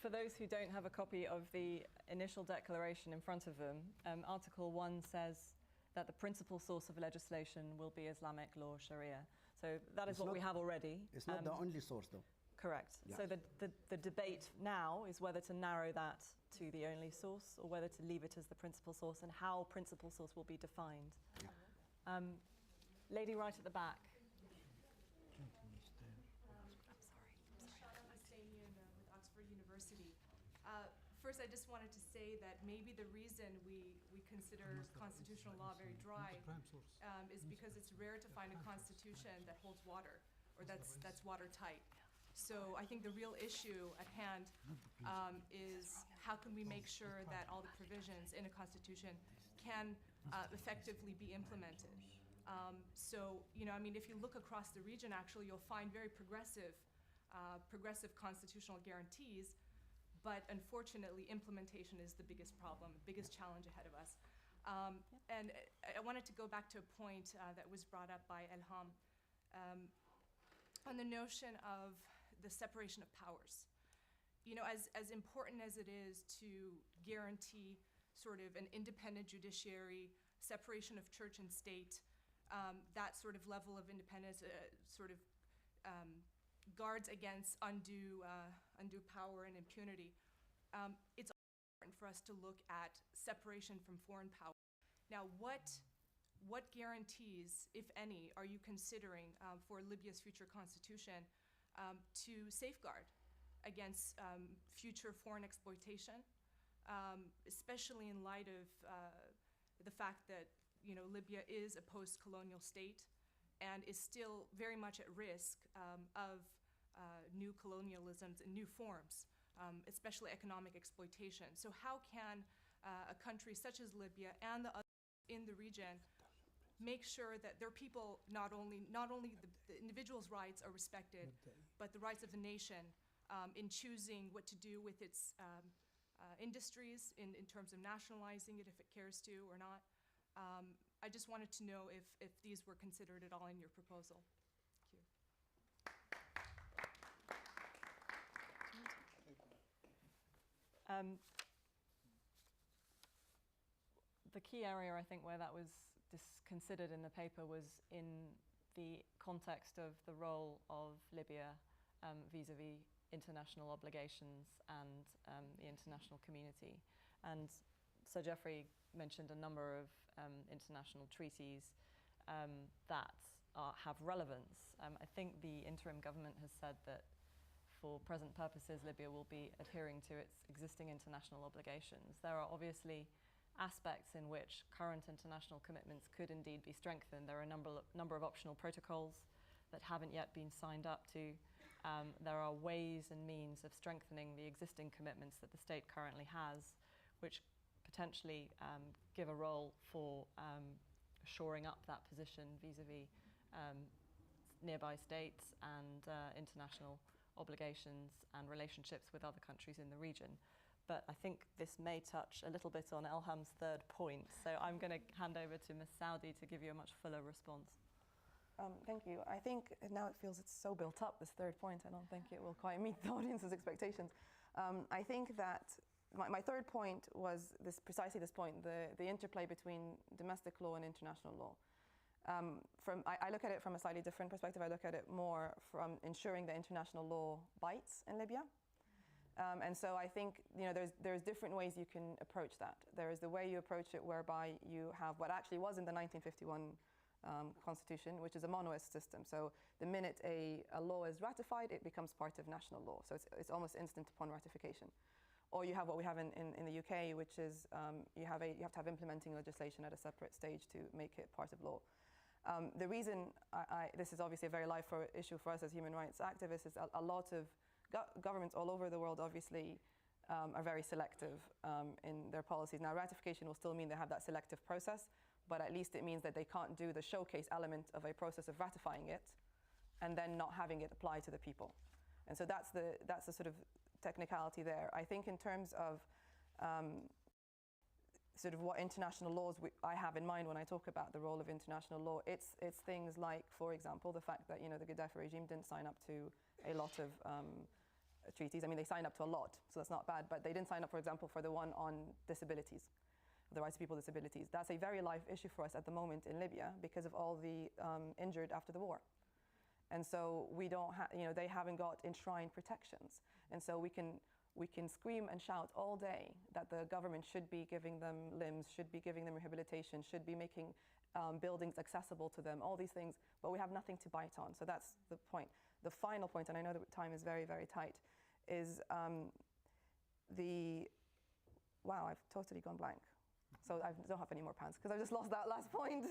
For those who don't have a copy of the initial declaration in front of them, Article 1 says that the principal source of legislation will be Islamic law, Sharia. So that is what we have already. It's not the only source, though. Correct. Yes. So the debate now is whether to narrow that to the only source or whether to leave it as the principal source, and how principal source will be defined. Yeah. Lady right at the back. I'm sorry. Shana Husseinian with Oxford University. First, I just wanted to say that maybe the reason we consider constitutional law very dry is because it's rare to find a constitution that holds water, or that's watertight. So I think the real issue at hand is how can we make sure that all the provisions in a constitution can effectively be implemented. So, I mean, if you look across the region, actually, you'll find very progressive constitutional guarantees, but unfortunately, implementation is the biggest problem, biggest challenge ahead of us. And I wanted to go back to a point that was brought up by Elham on the notion of the separation of powers. As important as it is to guarantee sort of an independent judiciary, separation of church and state, that sort of level of independence guards against undue power and impunity. It's important for us to look at separation from foreign power. Now, what guarantees, if any, are you considering for Libya's future constitution to safeguard against future foreign exploitation, especially in light of the fact that Libya is a post-colonial state and is still very much at risk of new colonialisms and new forms, especially economic exploitation. So how can a country such as Libya and the others in the region make sure that their people, not only the individual's rights are respected, but the rights of the nation in choosing what to do with its industries in terms of nationalizing it if it cares to or not? I just wanted to know if these were considered at all in your proposal. Thank you. The key area, I think, where that was considered in the paper was in the context of the role of Libya vis-a-vis international obligations and the international community. And Sir Geoffrey mentioned a number of international treaties that have relevance. I think the interim government has said that for present purposes, Libya will be adhering to its existing international obligations. There are obviously aspects in which current international commitments could indeed be strengthened. There are a number of optional protocols that haven't yet been signed up to. There are ways and means of strengthening the existing commitments that the state currently has, which potentially give a role for shoring up that position vis-a-vis nearby states and international obligations and relationships with other countries in the region. But I think this may touch a little bit on Elham's third point. So I'm going to hand over to Ms. Saudi to give you a much fuller response. Thank you. I think now it feels it's so built up, this third point. I don't think it will quite meet the audience's expectations. I think that my third point was precisely this point, the interplay between domestic law and international law. I look at it from a slightly different perspective. I look at it more from ensuring that international law bites in Libya. And so I think there's different ways you can approach that. There is the way you approach it whereby you have what actually was in the 1951 Constitution, which is a monoist system. So the minute a law is ratified, it becomes part of national law. So it's almost instant upon ratification. Or you have what we have in the UK, which is you have to have implementing legislation at a separate stage to make it part of law. The reason this is obviously a very live issue for us as human rights activists is a lot of governments all over the world obviously are very selective in their policies. Now, ratification will still mean they have that selective process, but at least it means that they can't do the showcase element of a process of ratifying it and then not having it apply to the people. And so that's the sort of technicality there. I think in terms of sort of what international laws I have in mind when I talk about the role of international law, it's things like, for example, the fact that the Gaddafi regime didn't sign up to a lot of treaties. I mean, they signed up to a lot, so that's not bad, but they didn't sign up, for example, for the one on disabilities, the rights of people with disabilities. That's a very live issue for us at the moment in Libya because of all the injured after the war. And so we don't they haven't got enshrined protections. And so we can scream and shout all day that the government should be giving them limbs, should be giving them rehabilitation, should be making buildings accessible to them, all these things, but we have nothing to bite on. So that's the point. The final point, and I know that time is very, very tight, is wow, I've totally gone blank. So I don't have any more pants because I just lost that last point.